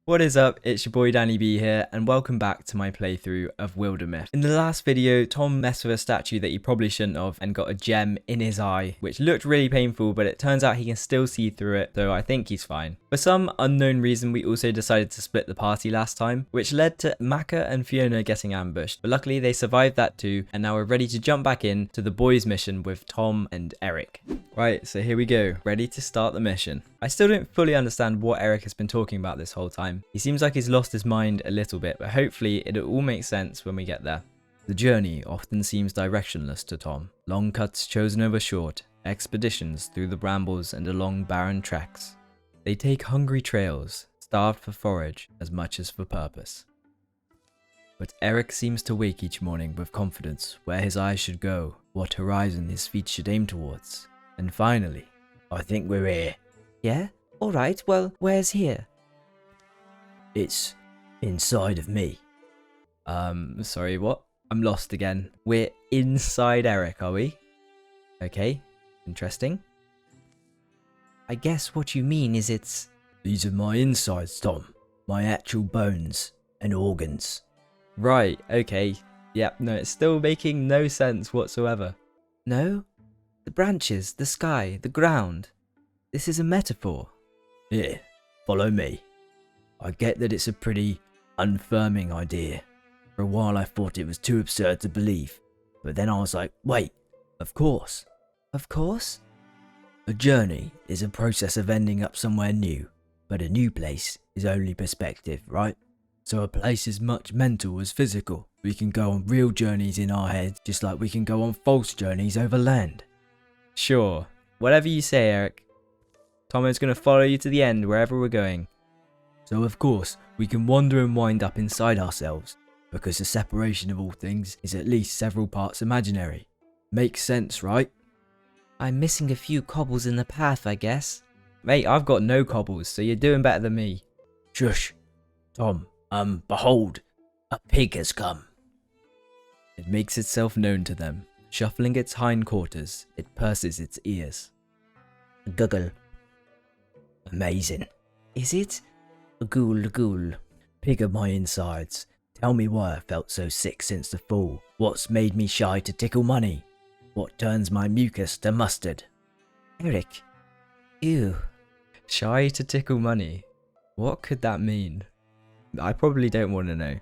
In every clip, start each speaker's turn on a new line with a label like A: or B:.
A: What is up, it's your boy Danny B here, and welcome back to my playthrough of Wildermyth. In the last video, Tom messed with a statue that he probably shouldn't have and got a gem in his eye, which looked really painful, but it turns out he can still see through it, so I think he's fine. For some unknown reason, we also decided to split the party last time, which led to Maka and Fiona getting ambushed, but luckily they survived that too, and now we're ready to jump back in to the boys' mission with Tom and Eric. Right, so here we go, ready to start the mission. I still don't fully understand what Eric has been talking about this whole time. He seems like he's lost his mind a little bit, but hopefully it'll all make sense when we get there. The journey often seems directionless to Tom. Long cuts chosen over short, expeditions through the brambles and along barren tracks. They take hungry trails, starved for forage as much as for purpose. But Eric seems to wake each morning with confidence where his eyes should go, what horizon his feet should aim towards. And finally, I think we're here.
B: Yeah? Alright, well, where's here?
C: It's inside of me.
A: Sorry, what? I'm lost again. We're inside Eric, are we? Okay, interesting.
B: I guess what you mean is it's...
C: These are my insides, Tom. My actual bones and organs.
A: Right, okay. Yep, no, it's still making no sense whatsoever.
B: No? The branches, the sky, the ground. This is a metaphor.
C: Here, follow me. I get that it's a pretty unfirming idea. For a while I thought it was too absurd to believe, but then I was like, wait, of course.
B: Of course?
C: A journey is a process of ending up somewhere new, but a new place is only perspective, right? So a place is much mental as physical. We can go on real journeys in our head, just like we can go on false journeys over land.
A: Sure, whatever you say, Eric. Tomo's gonna follow you to the end wherever we're going.
C: So of course, we can wander and wind up inside ourselves, because the separation of all things is at least several parts imaginary. Makes sense, right?
B: I'm missing a few cobbles in the path, I guess.
A: Mate, I've got no cobbles, so you're doing better than me.
C: Shush. Tom, behold, a pig has come.
A: It makes itself known to them. Shuffling its hindquarters, it purses its ears.
C: Guggle. Amazing.
B: Is it? Ghoul.
C: Pig of my insides. Tell me why I felt so sick since the fall. What's made me shy to tickle money? What turns my mucus to mustard?
B: Eric. Ew.
A: Shy to tickle money. What could that mean? I probably don't want to know.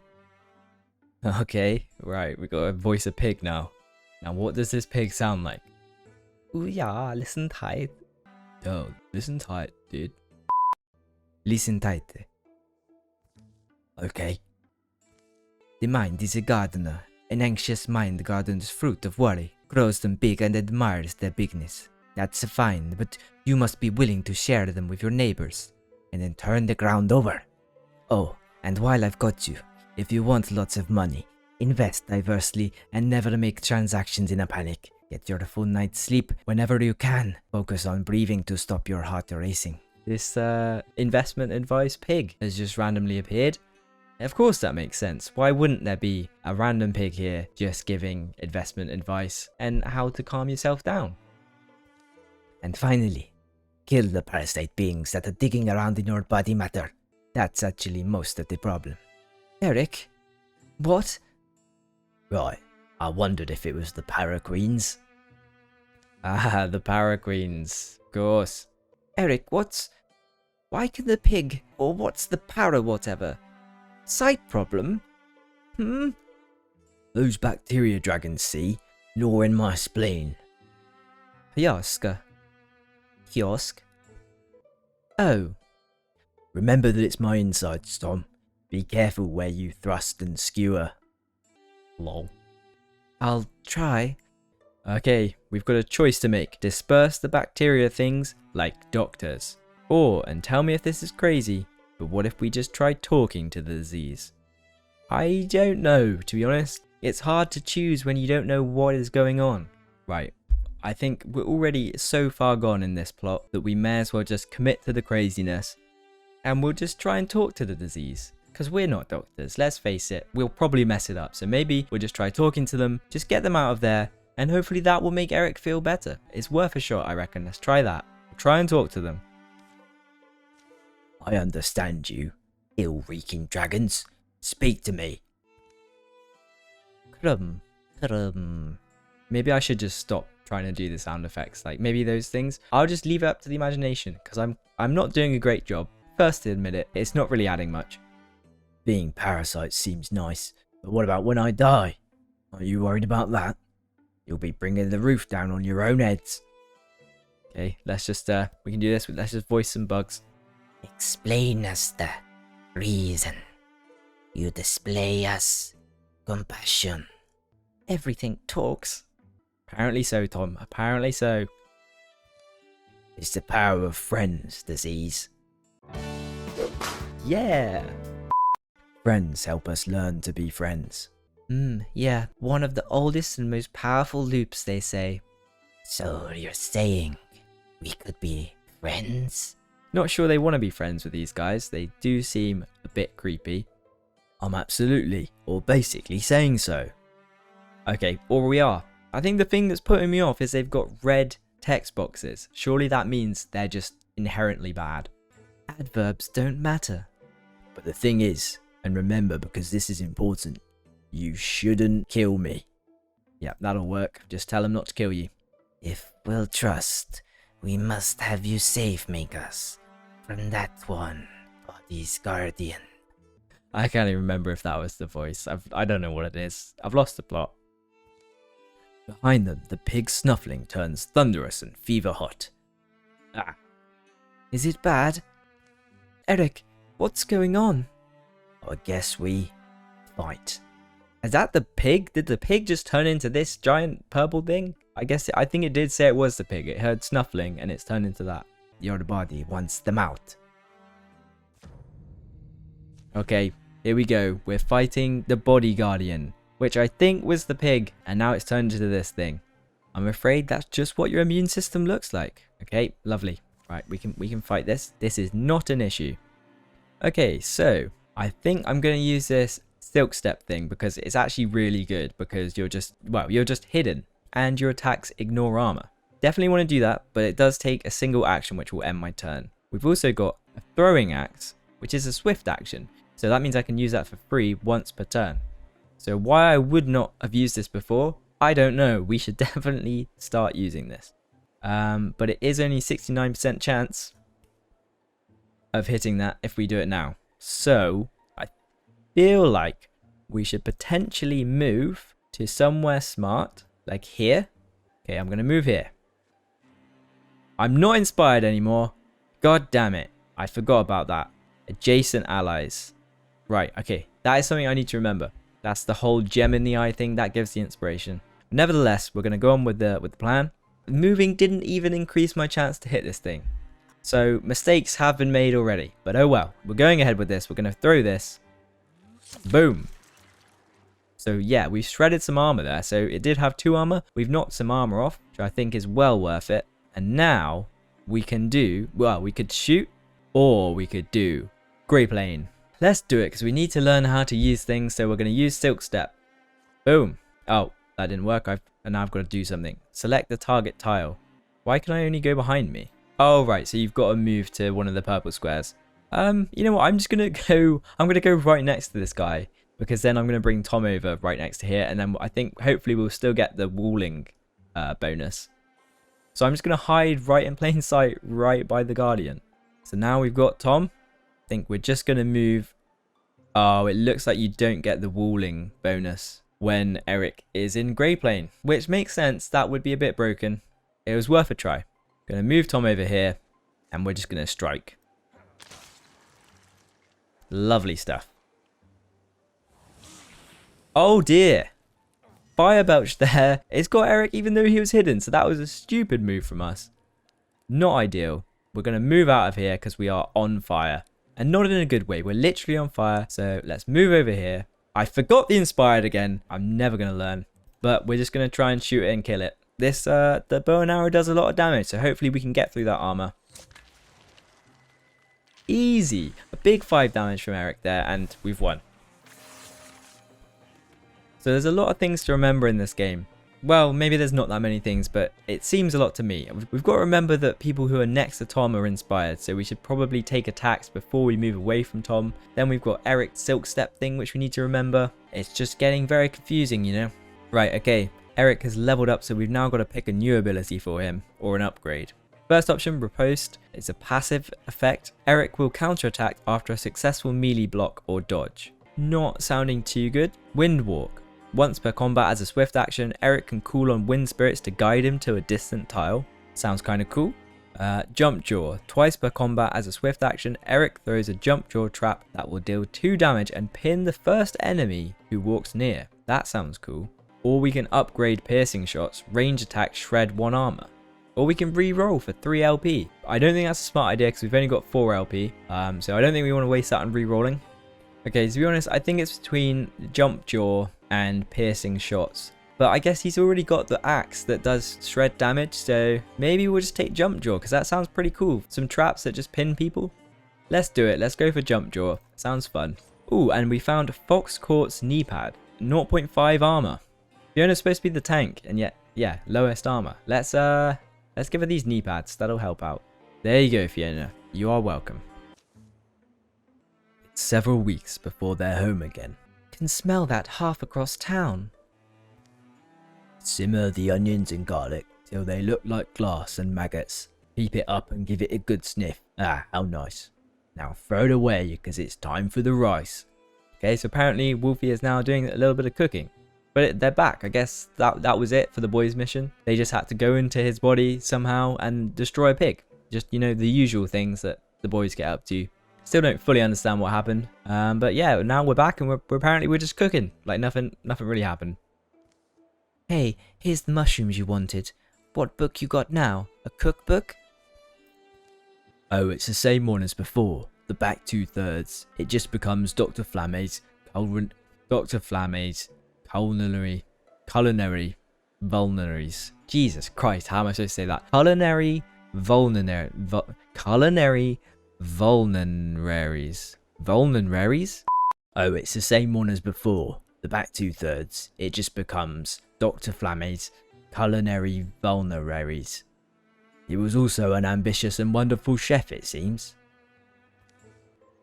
A: Okay, right, we got to voice a pig now. Now what does this pig sound like?
B: Ooh yeah, listen tight.
A: Yo, listen tight, dude.
B: Listen tight.
C: Okay.
B: The mind is a gardener. An anxious mind gardens fruit of worry, grows them big and admires their bigness. That's fine, but you must be willing to share them with your neighbors, and then turn the ground over. Oh, and while I've got you, if you want lots of money, invest diversely and never make transactions in a panic. Get your full night's sleep whenever you can. Focus on breathing to stop your heart racing.
A: This investment advice pig has just randomly appeared. Of course that makes sense. Why wouldn't there be a random pig here just giving investment advice and how to calm yourself down?
B: And finally, kill the parasite beings that are digging around in your body matter. That's actually most of the problem. Eric? What?
C: Right, I wondered if it was the Paraqueens.
A: Ah, the Paraqueens, of course.
B: Eric, why can the pig, or what's the para whatever? Sight problem?
C: Those bacteria dragons, see? Gnawing my spleen.
B: Hyosk. Oh.
C: Remember that it's my insides, Tom. Be careful where you thrust and skewer. Lol.
B: I'll try.
A: Okay, we've got a choice to make. Disperse the bacteria things like doctors. Or, and tell me if this is crazy, but what if we just try talking to the disease? I don't know, to be honest. It's hard to choose when you don't know what is going on. Right, I think we're already so far gone in this plot that we may as well just commit to the craziness and we'll just try and talk to the disease. Because we're not doctors, let's face it, we'll probably mess it up. So maybe we'll just try talking to them, just get them out of there, and hopefully that will make Eric feel better. It's worth a shot, I reckon. Let's try that. We'll try and talk to them.
C: I understand you. Ill-reeking dragons, speak to me.
B: Crum.
A: Maybe I should just stop trying to do the sound effects. Like maybe those things. I'll just leave it up to the imagination because I'm not doing a great job. First to admit it, it's not really adding much.
C: Being parasites seems nice, but what about when I die? Are you worried about that? You'll be bringing the roof down on your own heads.
A: Okay, let's just we can do this. Let's just voice some bugs.
B: Explain us the reason you display us compassion. Everything talks.
A: Apparently so, Tom. Apparently so.
C: It's the power of friends, disease.
A: Yeah.
C: Friends help us learn to be friends.
B: Yeah, one of the oldest and most powerful loops, they say. So you're saying we could be friends?
A: Not sure they want to be friends with these guys. They do seem a bit creepy.
C: I'm absolutely, or basically saying so.
A: Okay, or we are. I think the thing that's putting me off is they've got red text boxes. Surely that means they're just inherently bad.
B: Adverbs don't matter.
C: But the thing is, and remember because this is important, you shouldn't kill me.
A: Yeah, that'll work. Just tell them not to kill you.
B: If we'll trust, we must have you safe, Mingus, from that one, body's guardian.
A: I can't even remember if that was the voice. I don't know what it is. I've lost the plot.
C: Behind them, the pig snuffling turns thunderous and fever hot.
A: Ah.
B: Is it bad? Eric, what's going on?
C: I guess we fight.
A: Is that the pig? Did the pig just turn into this giant purple thing? I think it did say it was the pig. It heard snuffling and it's turned into that.
C: Your body wants them out.
A: Okay, here we go. We're fighting the body guardian, which I think was the pig, and now it's turned into this thing. I'm afraid that's just what your immune system looks like. Okay, lovely. Right, we can fight this. This is not an issue. Okay, so I think I'm going to use this silk step thing because it's actually really good because you're just hidden and your attacks ignore armor. Definitely want to do that, but it does take a single action which will end my turn. We've also got a throwing axe, which is a swift action. So that means I can use that for free once per turn. So why I would not have used this before, I don't know. We should definitely start using this. But it is only 69% chance of hitting that if we do it now. So I feel like we should potentially move to somewhere smart, like here. Okay, I'm going to move here. I'm not inspired anymore. God damn it. I forgot about that. Adjacent allies. Right, okay. That is something I need to remember. That's the whole gem in the eye thing. That gives the inspiration. Nevertheless, we're going to go on with the plan. Moving didn't even increase my chance to hit this thing. So mistakes have been made already. But oh well. We're going ahead with this. We're going to throw this. Boom. So yeah, we've shredded some armor there. So it did have 2 armor. We've knocked some armor off, which I think is well worth it. And now we can do, well, we could shoot or we could do Grey Plane. Let's do it because we need to learn how to use things. So we're going to use Silk Step. Boom. Oh, that didn't work. And now I've got to do something. Select the target tile. Why can I only go behind me? Oh, right. So you've got to move to one of the purple squares. You know what? I'm going to go right next to this guy because then I'm going to bring Tom over right next to here. And then I think hopefully we'll still get the walling bonus. So I'm just going to hide right in plain sight right by the Guardian. So now we've got Tom. I think we're just going to move. Oh, it looks like you don't get the walling bonus when Eric is in Grey Plane, which makes sense. That would be a bit broken. It was worth a try. Going to move Tom over here and we're just going to strike. Lovely stuff. Oh dear. Fire belch there. It's got Eric even though he was hidden. So that was a stupid move from us. Not ideal. We're going to move out of here because we are on fire. And not in a good way. We're literally on fire. So let's move over here. I forgot the inspired again. I'm never going to learn. But we're just going to try and shoot it and kill it. This, the bow and arrow does a lot of damage. So hopefully we can get through that armor. Easy. A big 5 damage from Eric there. And we've won. So there's a lot of things to remember in this game. Well, maybe there's not that many things, but it seems a lot to me. We've got to remember that people who are next to Tom are inspired, so we should probably take attacks before we move away from Tom. Then we've got Eric's silk step thing, which we need to remember. It's just getting very confusing, you know? Right, okay. Eric has leveled up, so we've now got to pick a new ability for him, or an upgrade. First option, Riposte. It's a passive effect. Eric will counterattack after a successful melee block or dodge. Not sounding too good. Windwalk. Once per combat as a swift action, Eric can call on wind spirits to guide him to a distant tile. Sounds kind of cool. Jump Jaw. Twice per combat as a swift action, Eric throws a Jump Jaw trap that will deal 2 damage and pin the first enemy who walks near. That sounds cool. Or we can upgrade piercing shots, range attack, shred 1 armor. Or we can re-roll for 3 LP. I don't think that's a smart idea because we've only got 4 LP. So I don't think we want to waste that on re-rolling. Okay, to be honest, I think it's between Jump Jaw and piercing shots. But I guess he's already got the axe that does shred damage, so maybe we'll just take Jump Jaw because that sounds pretty cool. Some traps that just pin people. Let's do it. Let's go for Jump Jaw. Sounds fun. Ooh, and we found Fox Court's knee pad. 0.5 armor. Fiona's supposed to be the tank, and yet, yeah, lowest armor. Let's give her these knee pads. That'll help out. There you go, Fiona. You are welcome.
C: It's several weeks before they're home again.
B: Can smell that half across town.
C: Simmer the onions and garlic till they look like glass and maggots. Heap it up and give it a good sniff. Ah, how nice. Now throw it away because it's time for the rice.
A: Okay, so apparently Wolfie is now doing a little bit of cooking. But they're back. I guess that was it for the boys' mission. They just had to go into his body somehow and destroy a pig. Just, you know, the usual things that the boys get up to. Still don't fully understand what happened. But yeah, now we're back and we're apparently just cooking. Like nothing really happened.
B: Hey, here's the mushrooms you wanted. What book you got now? A cookbook?
C: Oh, it's the same one as before. The back 2/3. It just becomes Dr. Flamme's culinary vulneraries.
A: Jesus Christ, how am I supposed to say that? Culinary vulneraries. Vulneraries?
C: Oh, it's the same one as before. The back 2/3. It just becomes Dr. Flamme's culinary vulneraries. He was also an ambitious and wonderful chef, it seems.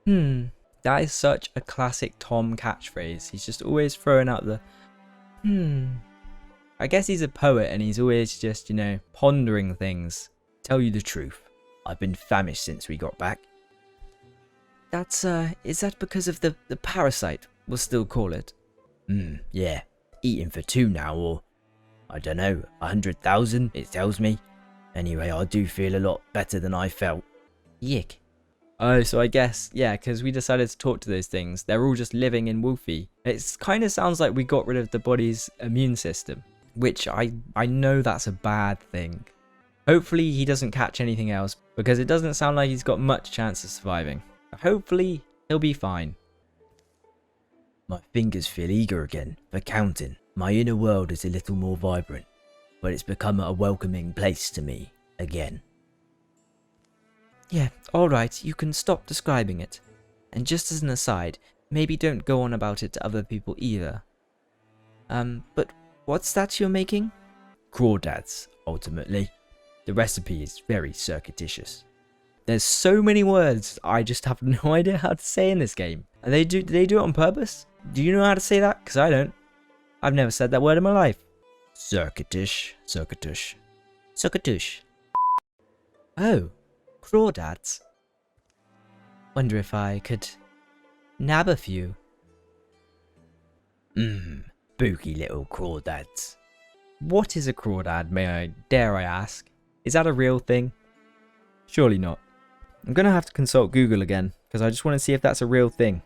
A: That is such a classic Tom catchphrase. He's just always throwing out the I guess he's a poet and he's always just, you know, pondering things.
C: Tell you the truth, I've been famished since we got back.
B: That's, is that because of the parasite, we'll still call it?
C: Yeah. Eating for 2 now, or, I don't know, 100,000, it tells me. Anyway, I do feel a lot better than I felt.
B: Yick.
A: Oh, so I guess, yeah, because we decided to talk to those things. They're all just living in Wolfie. It kind of sounds like we got rid of the body's immune system, which I know that's a bad thing. Hopefully he doesn't catch anything else, because it doesn't sound like he's got much chance of surviving. Hopefully he'll be fine.
C: My fingers feel eager again for counting. My inner world is a little more vibrant, but it's become a welcoming place to me again.
B: Yeah, alright, you can stop describing it. And just as an aside, maybe don't go on about it to other people either. But what's that you're making?
C: Crawdads, ultimately. The recipe is very circuitous.
A: There's so many words I just have no idea how to say in this game. Do they do it on purpose? Do you know how to say that? Because I don't. I've never said that word in my life.
C: Circuitous.
B: Oh, crawdads. Wonder if I could nab a few.
C: Spooky little crawdads.
A: What is a crawdad, dare I ask? Is that a real thing? Surely not. I'm going to have to consult Google again, because I just want to see if that's a real thing.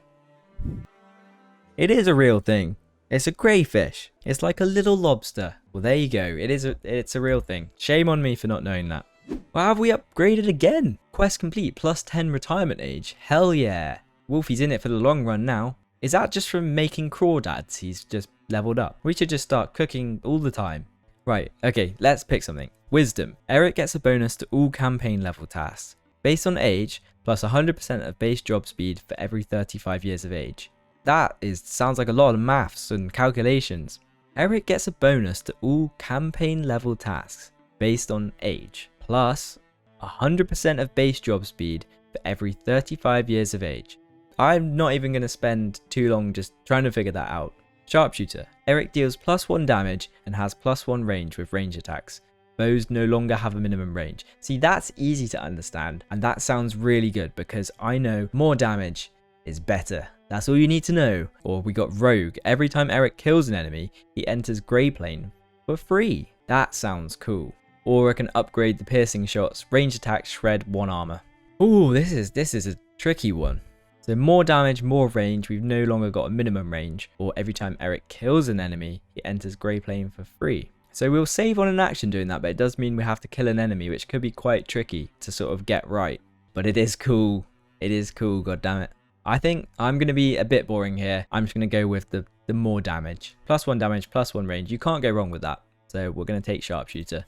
A: It is a real thing. It's a crayfish. It's like a little lobster. Well, there you go. It's a real thing. Shame on me for not knowing that. Well, have we upgraded again? Quest complete, plus 10 retirement age. Hell yeah. Wolfie's in it for the long run now. Is that just from making crawdads? He's just leveled up. We should just start cooking all the time. Right, okay, let's pick something. Wisdom. Eric gets a bonus to all campaign level tasks. Based on age, plus 100% of base job speed for every 35 years of age. That sounds like a lot of maths and calculations. Eric gets a bonus to all campaign level tasks based on age, plus 100% of base job speed for every 35 years of age. I'm not even going to spend too long just trying to figure that out. Sharpshooter. Eric deals +1 damage and has +1 range with range attacks. Bows no longer have a minimum range. See, that's easy to understand, and that sounds really good because I know more damage is better. That's all you need to know. Or we got Rogue. Every time Eric kills an enemy, he enters Grey Plane for free. That sounds cool. Or I can upgrade the piercing shots, range attack, shred, 1 armor. Ooh, this is a tricky one. So more damage, more range, we've no longer got a minimum range. Or every time Eric kills an enemy, he enters Grey Plane for free. So we'll save on an action doing that, but it does mean we have to kill an enemy, which could be quite tricky to sort of get right. But it is cool. It is cool, goddammit. I think I'm going to be a bit boring here. I'm just going to go with the more damage. +1 damage, +1 range. You can't go wrong with that. So we're going to take Sharpshooter.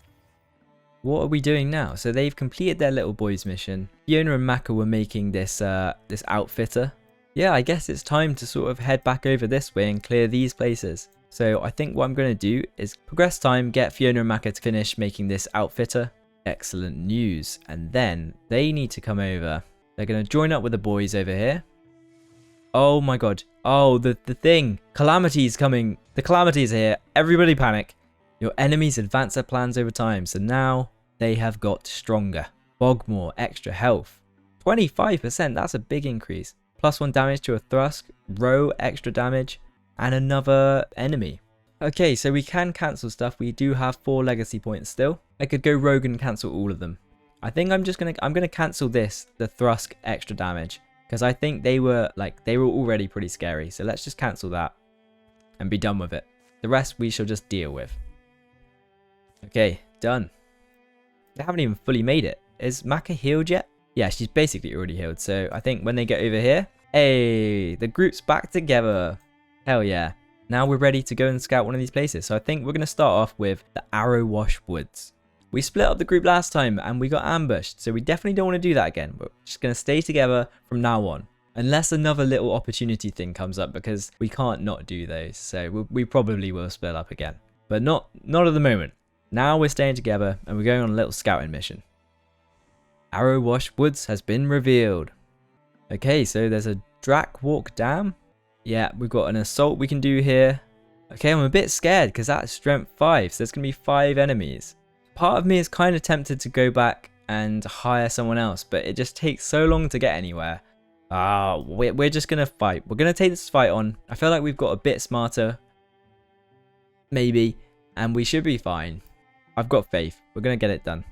A: What are we doing now? So they've completed their little boys mission. Fiona and Maka were making this this outfitter. Yeah, I guess it's time to sort of head back over this way and clear these places. So I think what I'm going to do is progress time, get Fiona and Maka to finish making this outfitter. Excellent news. And then they need to come over. They're going to join up with the boys over here. Oh my god. Oh, the thing. Calamity's coming. The calamities are here. Everybody panic. Your enemies advance their plans over time, so now they have got stronger. Bogmore, extra health. 25%, that's a big increase. +1 damage to a thrust, row, extra damage, and another enemy. Okay, so we can cancel stuff. We do have 4 legacy points still. I could go rogue and cancel all of them. I think I'm gonna cancel this, the thrust extra damage. Because I think they were already pretty scary. So let's just cancel that and be done with it. The rest we shall just deal with. Okay, done. They haven't even fully made it. Is Maka healed yet? Yeah, she's basically already healed. So I think when they get over here, hey, the group's back together. Hell yeah. Now we're ready to go and scout one of these places. So I think we're going to start off with the Arrow Wash Woods. We split up the group last time and we got ambushed, so we definitely don't want to do that again. We're just going to stay together from now on. Unless another little opportunity thing comes up, because we can't not do those. So we probably will split up again. But not at the moment. Now we're staying together and we're going on a little scouting mission. Arrow Wash Woods has been revealed. Okay, so there's a Drac Walk Dam. Yeah, we've got an assault we can do here. Okay, I'm a bit scared because that's strength 5, so there's going to be 5 enemies. Part of me is kind of tempted to go back and hire someone else, but it just takes so long to get anywhere. We're just going to fight. We're going to take this fight on. I feel like we've got a bit smarter. Maybe. And we should be fine. I've got faith. We're going to get it done.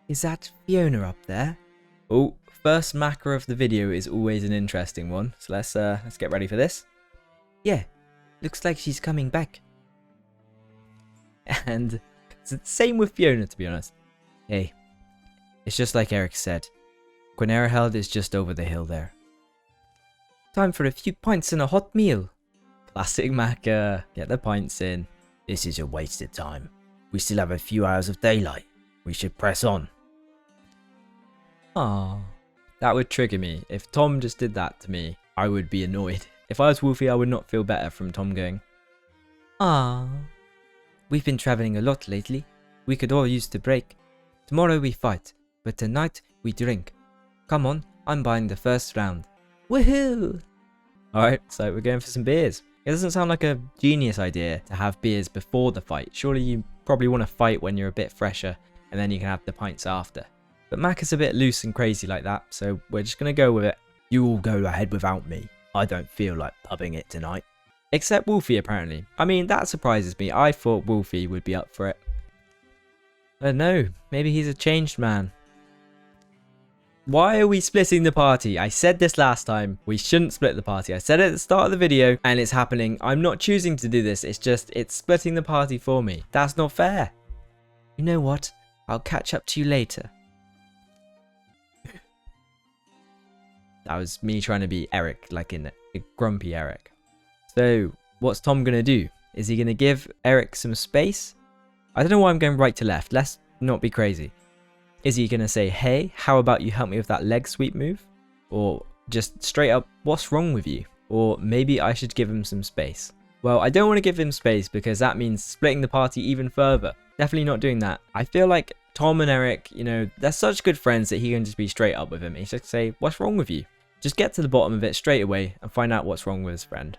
B: Is that Fiona up there?
A: Oh, first Maka of the video is always an interesting one. So let's get ready for this.
B: Yeah, looks like she's coming back.
A: And it's the same with Fiona, to be honest.
B: Hey, it's just like Eric said. Quinera is just over the hill there. Time for a few pints and a hot meal.
A: Classic Maka. Get the pints in.
C: This is a waste of time. We still have a few hours of daylight. We should press on.
A: Ah, that would trigger me. If Tom just did that to me, I would be annoyed. If I was Wolfie, I would not feel better from Tom going,
B: ah. We've been traveling a lot lately. We could all use the break. Tomorrow we fight, but tonight we drink. Come on, I'm buying the first round. Woohoo!
A: Alright, so we're going for some beers. It doesn't sound like a genius idea to have beers before the fight. Surely you probably want to fight when you're a bit fresher, and then you can have the pints after. But Mac is a bit loose and crazy like that, so we're just going to go with it.
C: You all go ahead without me. I don't feel like pubbing it tonight.
A: Except Wolfie, apparently. I mean, that surprises me. I thought Wolfie would be up for it. I don't know. Maybe he's a changed man. Why are we splitting the party? I said this last time. We shouldn't split the party. I said it at the start of the video, and it's happening. I'm not choosing to do this. It's splitting the party for me. That's not fair.
B: You know what? I'll catch up to you later.
A: That was me trying to be Eric, like in a grumpy Eric. So, what's Tom going to do? Is he going to give Eric some space? I don't know why I'm going right to left. Let's not be crazy. Is he going to say, hey, how about you help me with that leg sweep move? Or just straight up, what's wrong with you? Or maybe I should give him some space. Well, I don't want to give him space because that means splitting the party even further. Definitely not doing that. I feel like Tom and Eric, you know, they're such good friends that he can just be straight up with him. He's just say, what's wrong with you? Just get to the bottom of it straight away and find out what's wrong with his friend.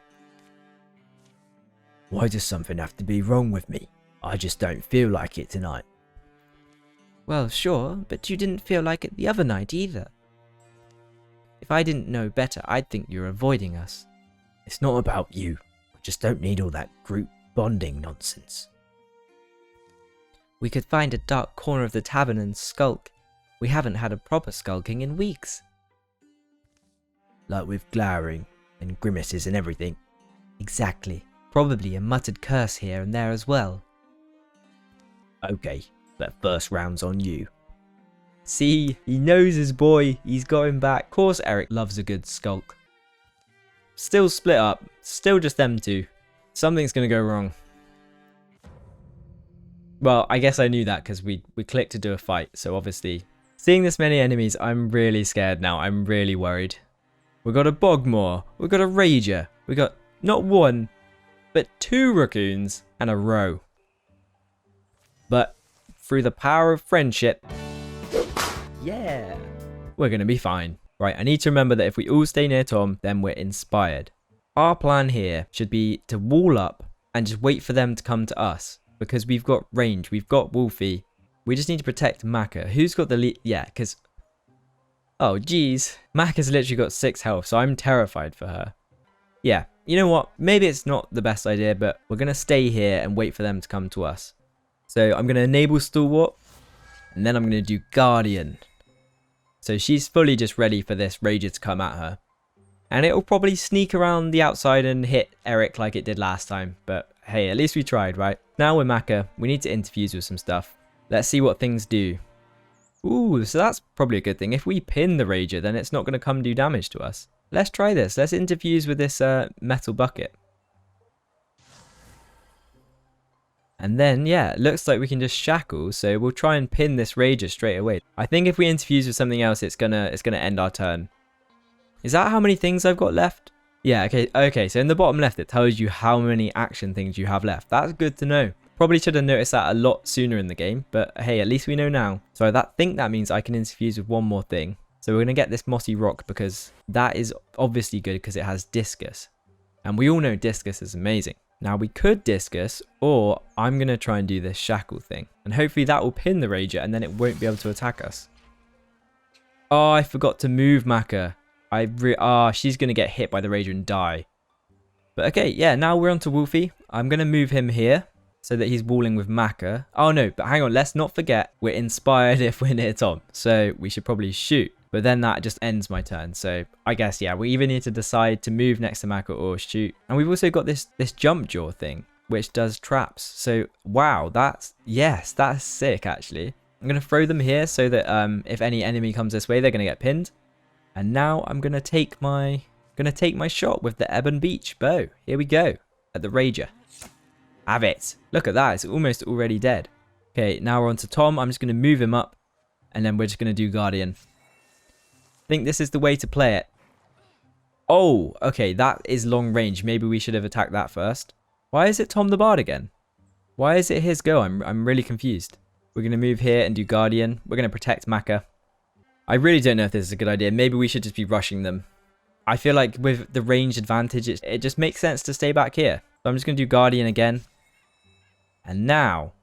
C: Why does something have to be wrong with me? I just don't feel like it tonight.
B: Well, sure, but you didn't feel like it the other night either. If I didn't know better, I'd think you're avoiding us.
C: It's not about you. I just don't need all that group bonding nonsense.
B: We could find a dark corner of the tavern and skulk. We haven't had a proper skulking in weeks.
C: Like with glowering and grimaces and everything.
B: Exactly. Probably a muttered curse here and there as well.
C: Okay, but first round's on you.
A: See, he knows his boy. He's got him back. Of course Eric loves a good skulk. Still split up. Still just them two. Something's going to go wrong. Well, I guess I knew that because we clicked to do a fight. So obviously, seeing this many enemies, I'm really scared now. I'm really worried. We got a Bogmore. We got a Rager. We got not one, but 2 raccoons and a roe. But through the power of friendship, yeah, we're going to be fine. Right, I need to remember that if we all stay near Tom, then we're inspired. Our plan here should be to wall up and just wait for them to come to us. Because we've got range, we've got Wolfie. We just need to protect Maka. Who's got the lead? Yeah, because... Oh, geez. Maka's literally got 6 health, so I'm terrified for her. Yeah, you know what? Maybe it's not the best idea, but we're going to stay here and wait for them to come to us. So I'm going to enable Stalwart, and then I'm going to do Guardian. So she's fully just ready for this Rager to come at her. And it'll probably sneak around the outside and hit Eric like it did last time. But hey, at least we tried, right? Now with Maka, we need to interfuse with some stuff. Let's see what things do. Ooh, so that's probably a good thing. If we pin the Rager, then it's not going to come do damage to us. Let's try this. Let's interfuse with this metal bucket. And then, yeah, it looks like we can just shackle, so we'll try and pin this Rager straight away. I think if we interfuse with something else, it's gonna end our turn. Is that how many things I've got left? Yeah, okay, so in the bottom left, it tells you how many action things you have left. That's good to know. Probably should have noticed that a lot sooner in the game, but hey, at least we know now. So I think that means I can interfuse with one more thing. So we're gonna get this mossy rock because that is obviously good because it has discus. And we all know discus is amazing. Now we could discus, or I'm going to try and do this shackle thing. And hopefully that will pin the Rager and then it won't be able to attack us. Oh, I forgot to move Maka. She's going to get hit by the Rager and die. But okay, yeah, now we're on to Wolfie. I'm going to move him here so that he's walling with Maka. Oh no, but hang on, let's not forget we're inspired if we're near Tom. So we should probably shoot. But then that just ends my turn. So I guess, yeah, we either need to decide to move next to Maka or shoot. And we've also got this jump jaw thing, which does traps. So, wow, that's sick, actually. I'm going to throw them here so that if any enemy comes this way, they're going to get pinned. And now I'm going to take my shot with the Ebon Beach bow. Here we go, at the Rager. Have it. Look at that, it's almost already dead. Okay, now we're on to Tom. I'm just going to move him up, and then we're just going to do Guardian. I think this is the way to play it. Oh, okay, that is long range. Maybe we should have attacked that first. Why is it Tom the Bard again? Why is it his go? I'm really confused. We're going to move here and do Guardian. We're going to protect Maka. I really don't know if this is a good idea. Maybe we should just be rushing them. I feel like with the range advantage, it just makes sense to stay back here. So I'm just going to do Guardian again. And now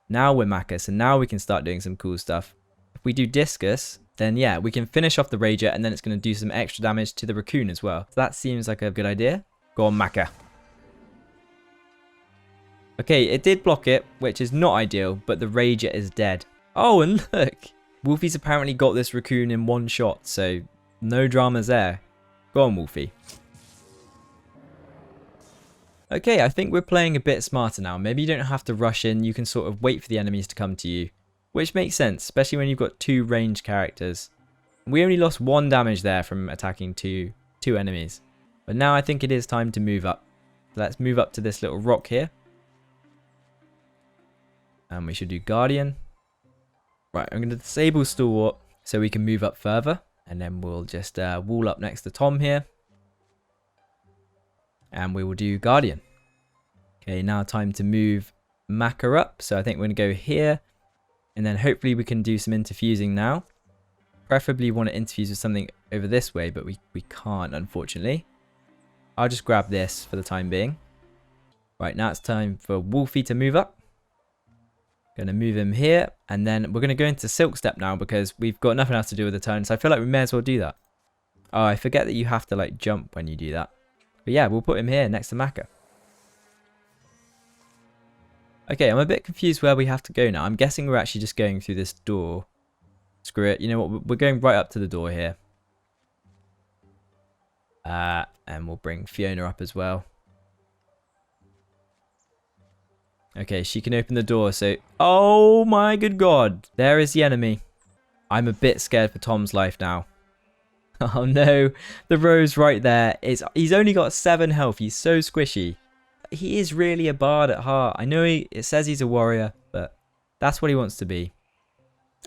A: we're Maka, so now we can start doing some cool stuff. If we do Discus, then yeah, we can finish off the Rager and then it's going to do some extra damage to the Raccoon as well. So that seems like a good idea. Go on, Maka. Okay, it did block it, which is not ideal, but the Rager is dead. Oh, and look! Wolfie's apparently got this Raccoon in one shot, so no dramas there. Go on, Wolfie. Okay, I think we're playing a bit smarter now. Maybe you don't have to rush in, you can sort of wait for the enemies to come to you. Which makes sense, especially when you've got 2 ranged characters. We only lost 1 damage there from attacking two enemies. But now I think it is time to move up. Let's move up to this little rock here. And we should do Guardian. Right, I'm going to disable Stalwart so we can move up further. And then we'll just wall up next to Tom here. And we will do Guardian. Okay, now time to move Maka up. So I think we're going to go here. And then hopefully we can do some interfusing now. Preferably want to interfuse with something over this way, but we can't, unfortunately. I'll just grab this for the time being. Right, now it's time for Wolfie to move up. Going to move him here. And then we're going to go into Silk Step now because we've got nothing else to do with the turn. So I feel like we may as well do that. Oh, I forget that you have to like jump when you do that. But yeah, we'll put him here next to Maka. Okay, I'm a bit confused where we have to go now. I'm guessing we're actually just going through this door. Screw it. You know what? We're going right up to the door here. And we'll bring Fiona up as well. Okay, she can open the door. So, oh my good God. There is the enemy. I'm a bit scared for Tom's life now. Oh no. The rose right there. He's only got 7 health. He's so squishy. He is really a bard at heart. I know it says he's a warrior, but that's what he wants to be.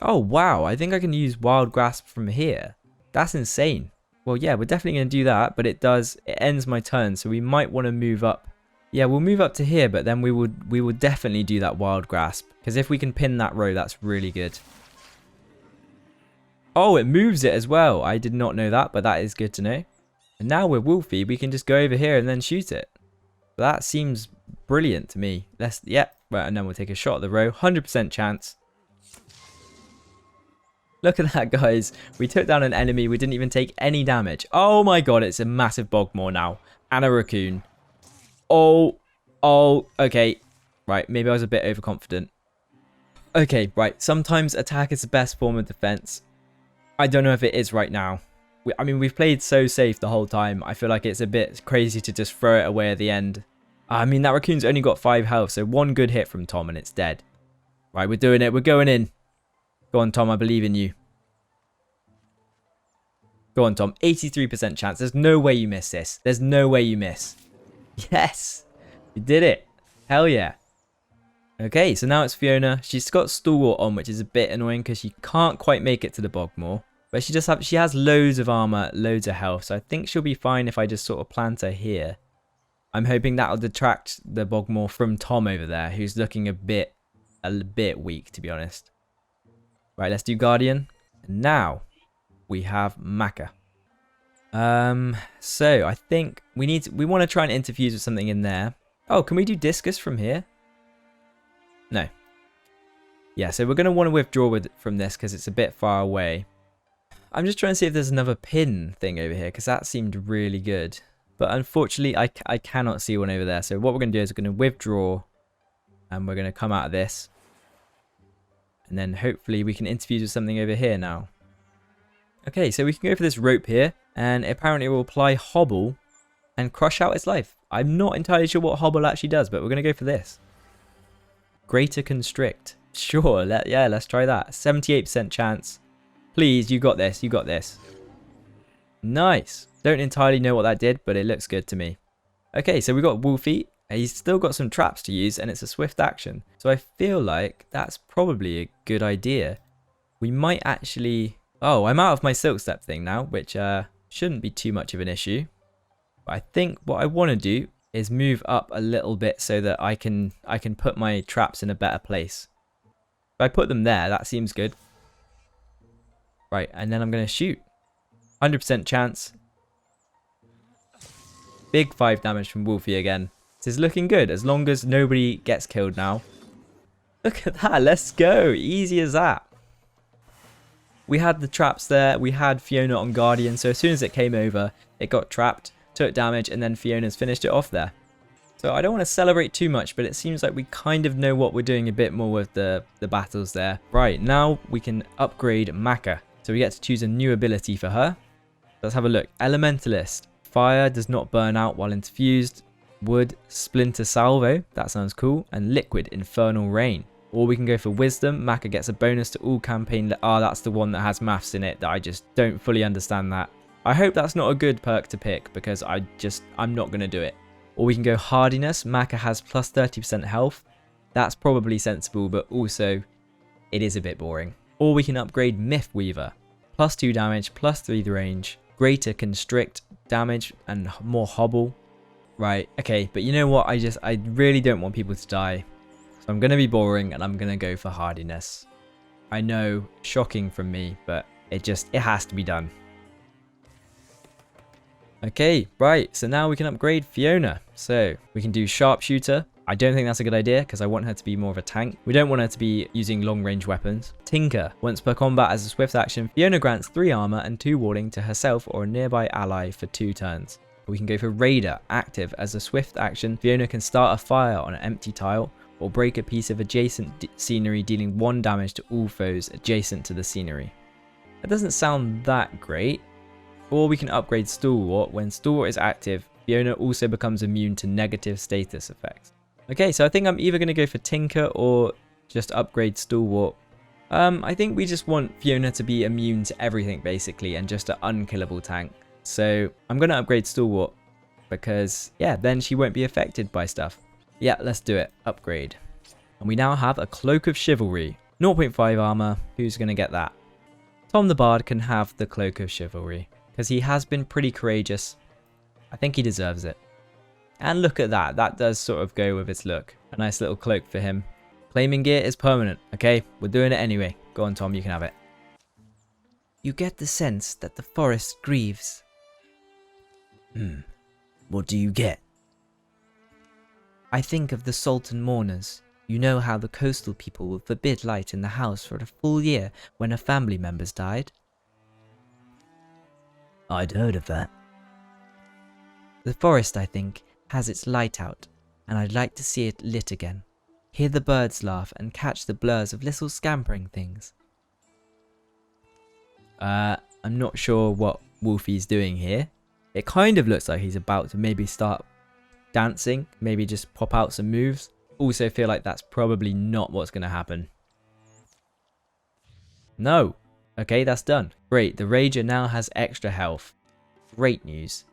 A: Oh, wow. I think I can use Wild Grasp from here. That's insane. Well, yeah, we're definitely going to do that, but it ends my turn, so we might want to move up. Yeah, we'll move up to here, but then we will definitely do that Wild Grasp, because if we can pin that row, that's really good. Oh, it moves it as well. I did not know that, but that is good to know. And now with Wolfie, we can just go over here and then shoot it. That seems brilliant to me. Right, and then we'll take a shot at the row. 100% chance. Look at that, guys. We took down an enemy. We didn't even take any damage. Oh my God, it's a massive Bogmore now. And a raccoon. Oh, okay. Right, maybe I was a bit overconfident. Okay, right. Sometimes attack is the best form of defense. I don't know if it is right now. I mean, we've played so safe the whole time. I feel like it's a bit crazy to just throw it away at the end. I mean, that raccoon's only got 5 health, so 1 good hit from Tom and it's dead. Right, we're doing it. We're going in. Go on, Tom. I believe in you. Go on, Tom. 83% chance. There's no way you miss this. There's no way you miss. Yes. We did it. Hell yeah. Okay, so now it's Fiona. She's got Stalwart on, which is a bit annoying because she can't quite make it to the Bogmore. But she has loads of armor, loads of health. So I think she'll be fine if I just sort of plant her here. I'm hoping that'll detract the Bogmore from Tom over there, who's looking a bit weak, to be honest. Right, let's do Guardian. And now we have Maka. So I think we want to try and interfuse with something in there. Oh, can we do Discus from here? No. Yeah, so we're going to want to withdraw from this because it's a bit far away. I'm just trying to see if there's another pin thing over here because that seemed really good. But unfortunately, I cannot see one over there. So what we're going to do is we're going to withdraw and we're going to come out of this. And then hopefully we can interfuse with something over here now. Okay, so we can go for this rope here. And apparently it will apply Hobble and crush out its life. I'm not entirely sure what Hobble actually does, but we're going to go for this. Greater Constrict. Sure, let's try that. 78% chance. Please, you got this. You got this. Nice. Don't entirely know what that did, but it looks good to me. Okay, so we got Wolfie. He's still got some traps to use, and it's a swift action. So I feel like that's probably a good idea. We might actually... Oh, I'm out of my Silk Step thing now, which shouldn't be too much of an issue. But I think what I want to do is move up a little bit so that I can put my traps in a better place. If I put them there, that seems good. Right, and then I'm going to shoot. 100% chance. Big 5 damage from Wolfie again. This is looking good as long as nobody gets killed now. Look at that, let's go. Easy as that. We had the traps there. We had Fiona on Guardian, so as soon as it came over, it got trapped, took damage, and then Fiona's finished it off there. So I don't want to celebrate too much, but it seems like we kind of know what we're doing a bit more with the battles there. Right, now we can upgrade Maka. So we get to choose a new ability for her. Let's have a look. Elementalist. Fire does not burn out while infused. Wood, Splinter Salvo. That sounds cool. And Liquid, Infernal Rain. Or we can go for Wisdom. Maka gets a bonus to all campaign. That's the one that has maths in it that I just don't fully understand that. I hope that's not a good perk to pick because I'm not going to do it. Or we can go Hardiness. Maka has plus 30% health. That's probably sensible, but also it is a bit boring. Or we can upgrade Myth Weaver. Plus 2 damage, plus 3 range, greater constrict damage and more hobble. Right, okay, but you know what? I really don't want people to die. So I'm going to be boring and I'm going to go for hardiness. I know, shocking from me, but it has to be done. Okay, right, so now we can upgrade Fiona. So we can do sharpshooter. I don't think that's a good idea because I want her to be more of a tank. We don't want her to be using long range weapons. Tinker. Once per combat as a swift action, Fiona grants 3 armor and 2 warding to herself or a nearby ally for 2 turns. We can go for Raider. Active. As a swift action, Fiona can start a fire on an empty tile or break a piece of adjacent scenery, dealing 1 damage to all foes adjacent to the scenery. That doesn't sound that great. Or we can upgrade Stalwart. When Stalwart is active, Fiona also becomes immune to negative status effects. Okay, so I think I'm either going to go for Tinker or just upgrade Stalwart. I think we just want Fiona to be immune to everything basically and just an unkillable tank. So I'm going to upgrade Stalwart because, yeah, then she won't be affected by stuff. Yeah, let's do it. Upgrade. And we now have a Cloak of Chivalry. 0.5 armor. Who's going to get that? Tom the Bard can have the Cloak of Chivalry because he has been pretty courageous. I think he deserves it. And look at that. That does sort of go with its look. A nice little cloak for him. Claiming gear is permanent. Okay, we're doing it anyway. Go on, Tom. You can have it.
B: You get the sense that the forest grieves.
C: What do you get?
B: I think of the Sultan mourners. You know how the coastal people will forbid light in the house for a full year when a family member's died?
C: I'd heard of that.
B: The forest, I think, has its light out, and I'd like to see it lit again. Hear the birds laugh and catch the blurs of little scampering things.
A: I'm not sure what Wolfie's doing here. It kind of looks like he's about to maybe start dancing, maybe just pop out some moves. Also feel like that's probably not what's going to happen. No. Okay, that's done. Great, the Rager now has extra health. Great news.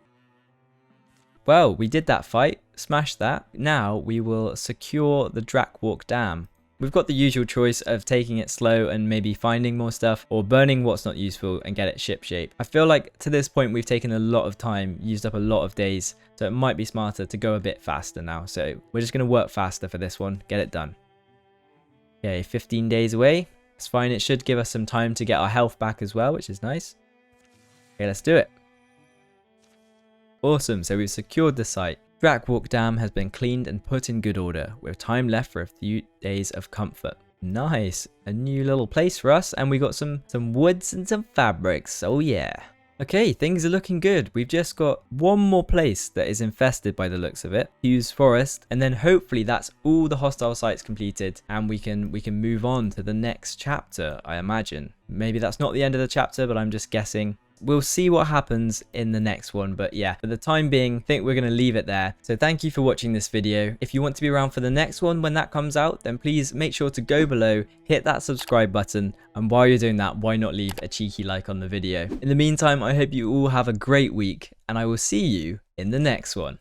A: Well, we did that fight, smashed that. Now we will secure the Drakewalk Dam. We've got the usual choice of taking it slow and maybe finding more stuff, or burning what's not useful and get it shipshape. I feel like to this point we've taken a lot of time, used up a lot of days, so it might be smarter to go a bit faster now. So we're just going to work faster for this one, get it done. Okay, 15 days away. It's fine, it should give us some time to get our health back as well, which is nice. Okay, let's do it. Awesome, so we've secured the site. Drakewalk Dam has been cleaned and put in good order, with time left for a few days of comfort. Nice, a new little place for us, and we got some woods and some fabrics, oh yeah. Okay, things are looking good. We've just got one more place that is infested by the looks of it, Hughes Forest, and then hopefully that's all the hostile sites completed, and we can move on to the next chapter, I imagine. Maybe that's not the end of the chapter, but I'm just guessing. We'll see what happens in the next one, but yeah, for the time being, I think we're going to leave it there. So thank you for watching this video. If you want to be around for the next one when that comes out, then please make sure to go below, hit that subscribe button, and while you're doing that, why not leave a cheeky like on the video. In the meantime, I hope you all have a great week, and I will see you in the next one.